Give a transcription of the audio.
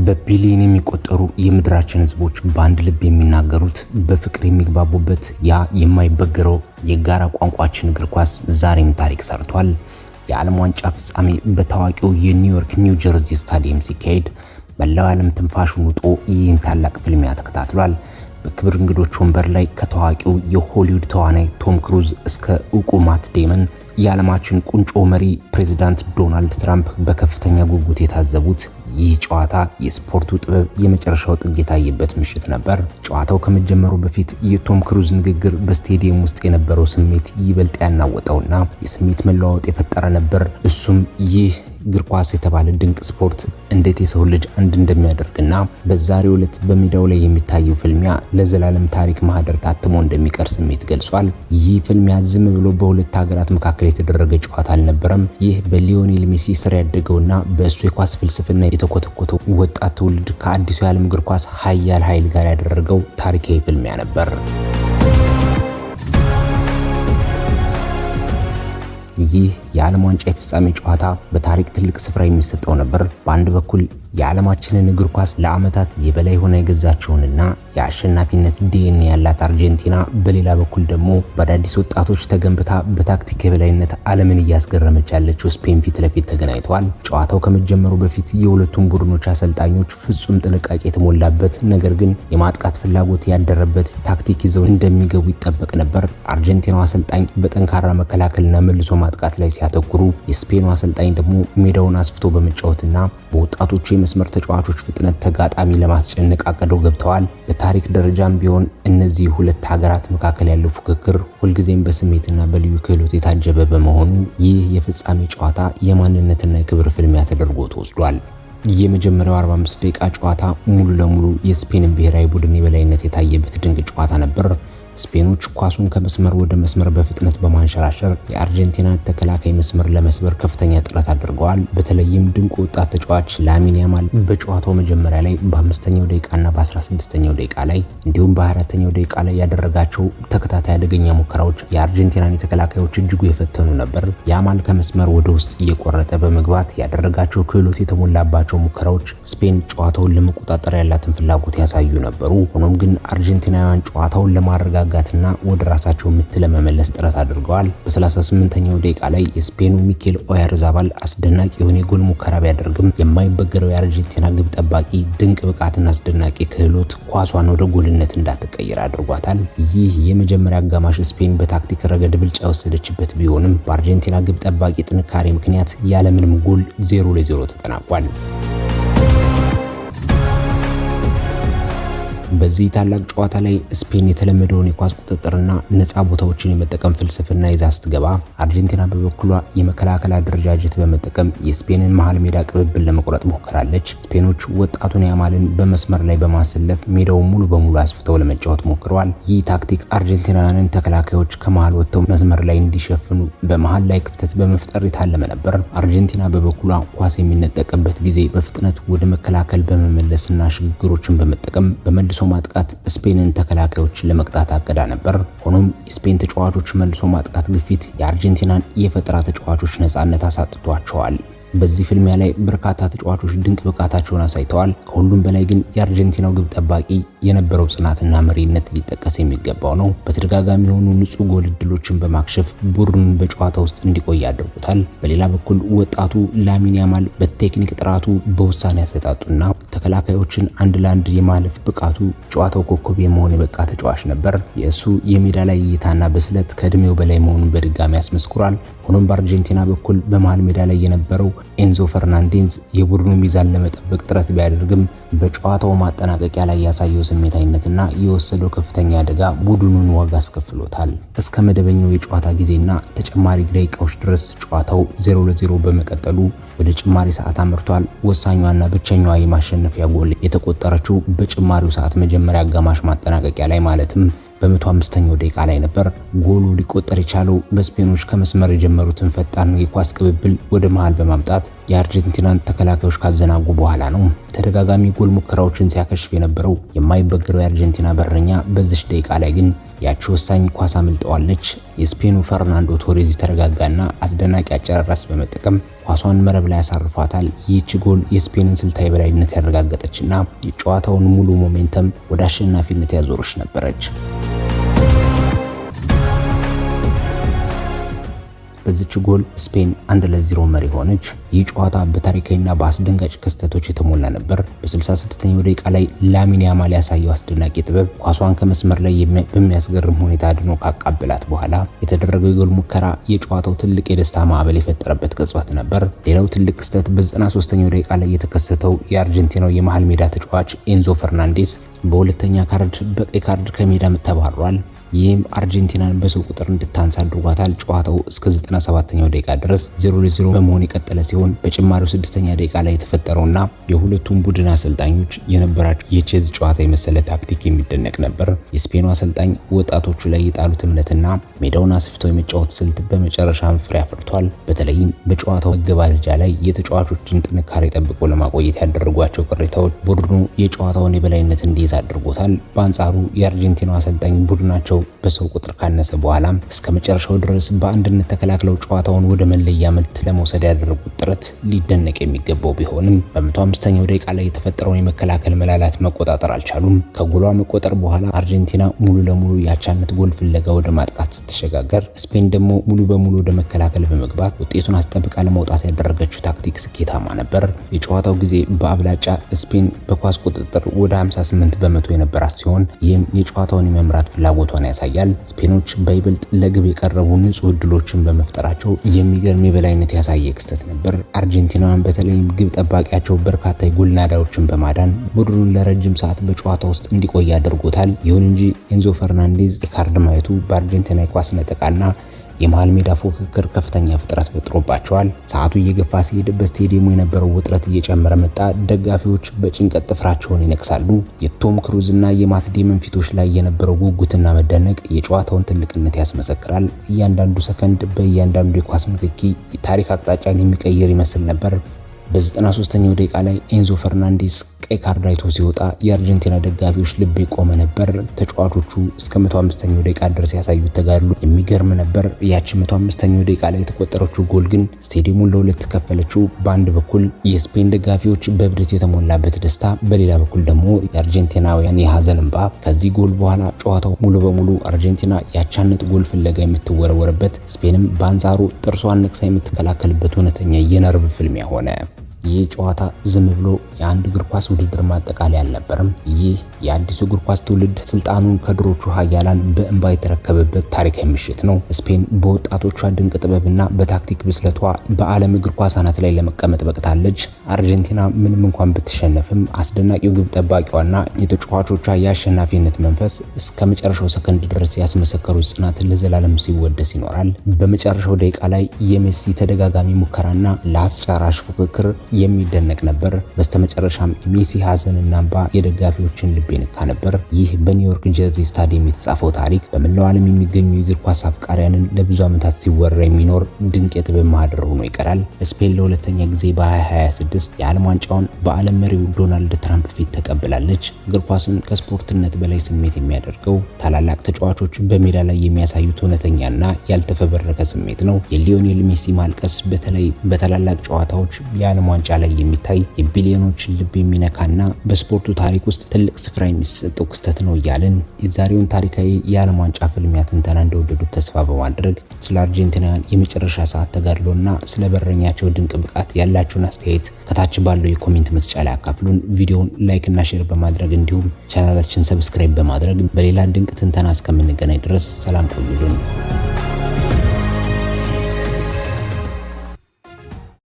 በቢሊዮን የሚቆጠሩ የምድራችን ህዝቦች በአንድ ልብ የሚናገሩት በፍቅር የሚግባቡበት ያ የማይበገረው የጋራ ቋንቋችን እግር ኳስ ዛሬም ታሪክ ሰርቷል። የዓለም ዋንጫ ፍጻሜ በታዋቂው የኒውዮርክ ኒው ጀርዚ ስታዲየም ሲካሄድ መላው ዓለም ትንፋሹን ውጦ ይህን ታላቅ ፍልሚያ ተከታትሏል። በክብር እንግዶች ወንበር ላይ ከታዋቂው የሆሊውድ ተዋናይ ቶም ክሩዝ እስከ ዕውቁ ማት ዴመን የዓለማችን ቁንጮ መሪ ፕሬዝዳንት ዶናልድ ትራምፕ በከፍተኛ ጉጉት የታዘቡት ይህ ጨዋታ የስፖርቱ ጥበብ የመጨረሻው ጥግ የታየበት ምሽት ነበር። ጨዋታው ከመጀመሩ በፊት የቶም ክሩዝ ንግግር በስቴዲየም ውስጥ የነበረው ስሜት ይበልጥ ያናወጠውና የስሜት መለዋወጥ የፈጠረ ነበር። እሱም ይህ እግር ኳስ የተባለ ድንቅ ስፖርት እንዴት የሰው ልጅ አንድ እንደሚያደርግና በዛሬው ዕለት በሜዳው ላይ የሚታየው ፍልሚያ ለዘላለም ታሪክ ማህደር ታትሞ እንደሚቀር ስሜት ገልጿል። ይህ ፍልሚያ ዝም ብሎ በሁለት ሀገራት መካከል የተደረገ ጨዋታ አልነበረም። ይህ በሊዮኔል ሜሲ ስር ያደገውና በእሱ የኳስ ፍልስፍና የተኮተኮተው ወጣት ትውልድ ከአዲሱ የዓለም እግር ኳስ ኃያል ኃይል ጋር ያደረገው ታሪካዊ ፍልሚያ ነበር። ይህ የዓለም ዋንጫ የፍጻሜ ጨዋታ በታሪክ ትልቅ ስፍራ የሚሰጠው ነበር። በአንድ በኩል የዓለማችንን እግር ኳስ ለዓመታት የበላይ ሆና የገዛቸውንና የአሸናፊነት ዲኤንኤ ያላት አርጀንቲና፣ በሌላ በኩል ደግሞ በአዳዲስ ወጣቶች ተገንብታ በታክቲክ የበላይነት ዓለምን እያስገረመች ያለችው ስፔን ፊት ለፊት ተገናኝተዋል። ጨዋታው ከመጀመሩ በፊት የሁለቱም ቡድኖች አሰልጣኞች ፍጹም ጥንቃቄ የተሞላበት ነገር ግን የማጥቃት ፍላጎት ያደረበት ታክቲክ ይዘው እንደሚገቡ ይጠበቅ ነበር። አርጀንቲናው አሰልጣኝ በጠንካራ መከላከልና መልሶ ማጥቃት ላይ ሲያተኩሩ፣ የስፔኑ አሰልጣኝ ደግሞ ሜዳውን አስፍቶ በመጫወትና በወጣቶቹ የመስመር ተጫዋቾች ፍጥነት ተጋጣሚ ለማስጨነቅ አቅደው ገብተዋል። በታሪክ ደረጃም ቢሆን እነዚህ ሁለት ሀገራት መካከል ያለው ፉክክር ሁልጊዜም በስሜትና በልዩ ክህሎት የታጀበ በመሆኑ ይህ የፍጻሜ ጨዋታ የማንነትና የክብር ፍልሚያ ተደርጎ ተወስዷል። የመጀመሪያው 45 ደቂቃ ጨዋታ ሙሉ ለሙሉ የስፔንን ብሔራዊ ቡድን የበላይነት የታየበት ድንቅ ጨዋታ ነበር። ስፔኖች ኳሱን ከመስመር ወደ መስመር በፍጥነት በማንሸራሸር የአርጀንቲና ተከላካይ መስመር ለመስበር ከፍተኛ ጥረት አድርገዋል። በተለይም ድንቁ ወጣት ተጫዋች ላሚን ያማል በጨዋታው መጀመሪያ ላይ በ5ኛው ደቂቃና በ16ኛው ደቂቃ ላይ እንዲሁም በ24ኛው ደቂቃ ላይ ያደረጋቸው ተከታታይ አደገኛ ሙከራዎች የአርጀንቲናን ተከላካዮች እጅጉ የፈተኑ ነበር። ያማል ከመስመር ወደ ውስጥ እየቆረጠ በመግባት ያደረጋቸው ክህሎት የተሞላባቸው ሙከራዎች ስፔን ጨዋታውን ለመቆጣጠር ያላትን ፍላጎት ያሳዩ ነበሩ። ሆኖም ግን አርጀንቲናውያን ጨዋታውን ለማረጋጋትና ወደ ራሳቸው ምት ለመመለስ ጥረት አድርገዋል። በ38ኛው ደቂቃ ላይ የስፔኑ ሚኬል ኦያርዛባል አስደናቂ የሆነ የጎል ሙከራ ቢያደርግም የማይበገረው የአርጀንቲና ግብ ጠባቂ ድንቅ ብቃትና አስደናቂ ክህሎት ኳሷን ወደ ጎልነት እንዳትቀይር አድርጓታል። ይህ የመጀመሪያ አጋማሽ ስፔን በታክቲክ ረገድ ብልጫ የወሰደችበት ቢሆንም በአርጀንቲና ግብ ጠባቂ ጥንካሬ ምክንያት ያለምንም ጎል 0-0 ተጠናቋል። በዚህ ታላቅ ጨዋታ ላይ ስፔን የተለመደውን የኳስ ቁጥጥርና ነፃ ቦታዎችን የመጠቀም ፍልስፍና ይዛ ስትገባ፣ አርጀንቲና በበኩሏ የመከላከል አደረጃጀት በመጠቀም የስፔንን መሃል ሜዳ ቅብብል ለመቁረጥ ሞክራለች። ስፔኖች ወጣቱን ያማልን በመስመር ላይ በማሰለፍ ሜዳውን ሙሉ በሙሉ አስፍተው ለመጫወት ሞክረዋል። ይህ ታክቲክ አርጀንቲናውያንን ተከላካዮች ከመሃል ወጥተው መስመር ላይ እንዲሸፍኑ በመሃል ላይ ክፍተት በመፍጠር የታለመ ነበር። አርጀንቲና በበኩሏ ኳስ የሚነጠቅበት ጊዜ በፍጥነት ወደ መከላከል በመመለስና ሽግግሮችን በመጠቀም በመልሶ ማጥቃት ስፔንን ተከላካዮች ለመቅጣት አቅዳ ነበር። ሆኖም የስፔን ተጫዋቾች መልሶ ማጥቃት ግፊት የአርጀንቲናን የፈጠራ ተጫዋቾች ነፃነት አሳጥቷቸዋል። በዚህ ፍልሚያ ላይ በርካታ ተጫዋቾች ድንቅ ብቃታቸውን አሳይተዋል። ከሁሉም በላይ ግን የአርጀንቲናው ግብ ጠባቂ የነበረው ጽናትና መሪነት ሊጠቀስ የሚገባው ነው። በተደጋጋሚ የሆኑ ንጹህ ጎል እድሎችን በማክሸፍ ቡድኑን በጨዋታ ውስጥ እንዲቆይ አድርጎታል። በሌላ በኩል ወጣቱ ላሚን ያማል በቴክኒክ ጥራቱ፣ በውሳኔ አሰጣጡና ተከላካዮችን አንድ ለአንድ የማለፍ ብቃቱ ጨዋታው ኮከብ የመሆን የበቃ ተጫዋች ነበር። የእሱ የሜዳ ላይ እይታና ብስለት ከእድሜው በላይ መሆኑን በድጋሚ ያስመስክሯል። ሆኖም በአርጀንቲና በኩል በመሃል ሜዳ ላይ የነበረው ኤንዞ ፈርናንዴዝ የቡድኑ ሚዛን ለመጠበቅ ጥረት ቢያደርግም በጨዋታው ማጠናቀቂያ ላይ ያሳየው ስሜታዊነትና የወሰደው ከፍተኛ አደጋ ቡድኑን ዋጋ አስከፍሎታል። እስከ መደበኛው የጨዋታ ጊዜና ተጨማሪ ደቂቃዎች ድረስ ጨዋታው 0-0 በመቀጠሉ ወደ ጭማሪ ሰዓት አምርቷል። ወሳኛዋና ብቸኛዋ የማሸነፊያ ጎል የተቆጠረችው በጭማሪው ሰዓት መጀመሪያ አጋማሽ ማጠናቀቂያ ላይ ማለትም በ105ኛው ደቂቃ ላይ ነበር። ጎሉ ሊቆጠር የቻለው በስፔኖች ከመስመር የጀመሩትን ፈጣን የኳስ ቅብብል ወደ መሃል በማምጣት የአርጀንቲናን ተከላካዮች ካዘናጉ በኋላ ነው። ተደጋጋሚ ጎል ሙከራዎችን ሲያከሽፍ የነበረው የማይበገረው የአርጀንቲና በረኛ በዚህ ደቂቃ ላይ ግን ያቺ ወሳኝ ኳስ አምልጠዋለች። የስፔኑ ፈርናንዶ ቶሬዝ ተረጋጋና አስደናቂ አጨራረስ በመጠቀም ኳሷን መረብ ላይ ያሳርፏታል። ይህች ጎል የስፔንን ስልታዊ በላይነት ያረጋገጠችና የጨዋታውን ሙሉ ሞሜንተም ወደ አሸናፊነት ያዞረች ነበረች። በዚች ጎል ስፔን 1-0 መሪ ሆነች። ይህ ጨዋታ በታሪካዊና በአስደንጋጭ ክስተቶች የተሞላ ነበር። በ66ኛው ደቂቃ ላይ ላሚን ያማል ያሳየው አስደናቂ ጥበብ ኳሷን ከመስመር ላይ በሚያስገርም ሁኔታ አድኖ ካቃበላት በኋላ የተደረገው የጎል ሙከራ የጨዋታው ትልቅ የደስታ ማዕበል የፈጠረበት ቅጽበት ነበር። ሌላው ትልቅ ክስተት በ93ኛው ደቂቃ ላይ የተከሰተው የአርጀንቲናው የመሃል ሜዳ ተጫዋች ኤንዞ ፈርናንዴስ በሁለተኛ ካርድ በቀይ ካርድ ከሜዳ ተባሯል። ይህም አርጀንቲናን በሰው ቁጥር እንድታንስ አድርጓታል። ጨዋታው እስከ 97ኛው ደቂቃ ድረስ 0-0 በመሆን የቀጠለ ሲሆን በጭማሪው 6ኛ ደቂቃ ላይ የተፈጠረውና የሁለቱም ቡድን አሰልጣኞች የነበራቸው የቼዝ ጨዋታ የመሰለ ታክቲክ የሚደነቅ ነበር። የስፔኑ አሰልጣኝ ወጣቶቹ ላይ የጣሉት እምነትና ሜዳውን አስፍተው የመጫወት ስልት በመጨረሻም ፍሬ አፍርቷል። በተለይም በጨዋታው መገባደጃ ላይ የተጫዋቾችን ጥንካሬ ጠብቆ ለማቆየት ያደረጓቸው ቅሬታዎች ቡድኑ የጨዋታውን የበላይነት እንዲይዝ አድርጎታል። በአንጻሩ የአርጀንቲናው አሰልጣኝ ቡድናቸው በሰው ቁጥር ካነሰ በኋላ እስከ መጨረሻው ድረስ በአንድነት ተከላክለው ጨዋታውን ወደ መለያ ምት ለመውሰድ ያደረጉት ጥረት ሊደነቅ የሚገባው ቢሆንም በ105ኛው ደቂቃ ላይ የተፈጠረውን የመከላከል መላላት መቆጣጠር አልቻሉም። ከጎሏ መቆጠር በኋላ አርጀንቲና ሙሉ ለሙሉ የአቻነት ጎል ፍለጋ ወደ ማጥቃት ስትሸጋገር፣ ስፔን ደግሞ ሙሉ በሙሉ ወደ መከላከል በመግባት ውጤቱን አስጠብቃ ለመውጣት ያደረገችው ታክቲክ ስኬታማ ነበር። የጨዋታው ጊዜ በአብላጫ ስፔን በኳስ ቁጥጥር ወደ 58 በመቶ የነበራት ሲሆን ይህም የጨዋታውን የመምራት ፍላጎቷን ያሳያል። ስፔኖች በይበልጥ ለግብ የቀረቡ ንጹህ እድሎችን በመፍጠራቸው የሚገርም የበላይነት ያሳየ ክስተት ነበር። አርጀንቲናውያን በተለይም ግብ ጠባቂያቸው በርካታ የጎል ናዳዎችን በማዳን ቡድኑን ለረጅም ሰዓት በጨዋታ ውስጥ እንዲቆይ አድርጎታል። ይሁን እንጂ ኤንዞ ፈርናንዴዝ የካርድ ማየቱ በአርጀንቲና የኳስ ነጠቃና የመሃል ሜዳ ፉክክር ከፍተኛ ፍጥረት ፈጥሮባቸዋል። ሰዓቱ እየገፋ ሲሄድ በስቴዲየሙ የነበረው ውጥረት እየጨመረ መጣ። ደጋፊዎች በጭንቀት ጥፍራቸውን ይነክሳሉ። የቶም ክሩዝ እና የማት ዴመን ፊቶች ላይ የነበረው ጉጉትና መደነቅ የጨዋታውን ትልቅነት ያስመሰክራል። እያንዳንዱ ሰከንድ በእያንዳንዱ የኳስ ንክኪ የታሪክ አቅጣጫን የሚቀይር ይመስል ነበር። በ93ኛው ደቂቃ ላይ ኤንዞ ፈርናንዴስ ቀይ ካርድ አይቶ ሲወጣ የአርጀንቲና ደጋፊዎች ልብ የቆመ ነበር። ተጫዋቾቹ እስከ 105ኛው ደቂቃ ድረስ ያሳዩት ተጋድሎ የሚገርም ነበር። ያቺ 105ኛው ደቂቃ ላይ የተቆጠረችው ጎል ግን ስቴዲየሙን ለሁለት ከፈለችው። በአንድ በኩል የስፔን ደጋፊዎች በብረት የተሞላበት ደስታ፣ በሌላ በኩል ደግሞ የአርጀንቲናውያን የሀዘን እንባ። ከዚህ ጎል በኋላ ጨዋታው ሙሉ በሙሉ አርጀንቲና የአቻነት ጎል ፍለጋ የምትወረወርበት፣ ስፔንም በአንጻሩ ጥርሷን ነክሳ የምትከላከልበት እውነተኛ የነርቭ ፍልሚያ ሆነ። ይህ ጨዋታ ዝም ብሎ የአንድ እግር ኳስ ውድድር ማጠቃለያ አልነበረም። ይህ የአዲሱ እግር ኳስ ትውልድ ስልጣኑን ከድሮቹ ኃያላን በእንባ የተረከበበት ታሪካዊ ምሽት ነው። ስፔን በወጣቶቿ ድንቅ ጥበብና በታክቲክ ብስለቷ በዓለም እግር ኳስ አናት ላይ ለመቀመጥ በቅታለች። አርጀንቲና ምንም እንኳን ብትሸነፍም አስደናቂው ግብ ጠባቂዋና የተጫዋቾቿ የአሸናፊነት መንፈስ እስከ መጨረሻው ሰከንድ ድረስ ያስመሰከሩት ጽናት ለዘላለም ሲወደስ ይኖራል። በመጨረሻው ደቂቃ ላይ የሜሲ ተደጋጋሚ ሙከራና ለአስጨራሽ ፉክክር የሚደነቅ ነበር። በስተመጨረሻም ሜሲ ሀዘንና እንባ የደጋፊዎችን ልብ የነካ ነበር። ይህ በኒውዮርክ ጀርዚ ስታዲየም የተጻፈው ታሪክ በመላው ዓለም የሚገኙ የእግር ኳስ አፍቃሪያንን ለብዙ ዓመታት ሲወራ የሚኖር ድንቅ የጥበብ ማህደር ሆኖ ይቀራል። ስፔን ለሁለተኛ ጊዜ በ2026 የዓለም ዋንጫውን በዓለም መሪው ዶናልድ ትራምፕ ፊት ተቀብላለች። እግር ኳስን ከስፖርትነት በላይ ስሜት የሚያደርገው ታላላቅ ተጫዋቾች በሜዳ ላይ የሚያሳዩት እውነተኛና ያልተፈበረከ ስሜት ነው። የሊዮኔል ሜሲ ማልቀስ በተለይ በታላላቅ ጨዋታዎች የዓለም ዋንጫ ላይ የሚታይ የቢሊዮኖችን ልብ የሚነካና በስፖርቱ ታሪክ ውስጥ ትልቅ ስፍራ የሚሰጠው ክስተት ነው እያልን የዛሬውን ታሪካዊ የዓለም ዋንጫ ፍልሚያ ትንተና እንደወደዱት ተስፋ በማድረግ ስለ አርጀንቲናውያን የመጨረሻ ሰዓት ተጋድሎና ስለ በረኛቸው ድንቅ ብቃት ያላችሁን አስተያየት ከታች ባለው የኮሜንት መስጫ ላይ አካፍሉን። ቪዲዮውን ላይክ እና ሼር በማድረግ እንዲሁም ቻናላችን ሰብስክራይብ በማድረግ በሌላ ድንቅ ትንተና እስከምንገናኝ ድረስ ሰላም ቆዩልን።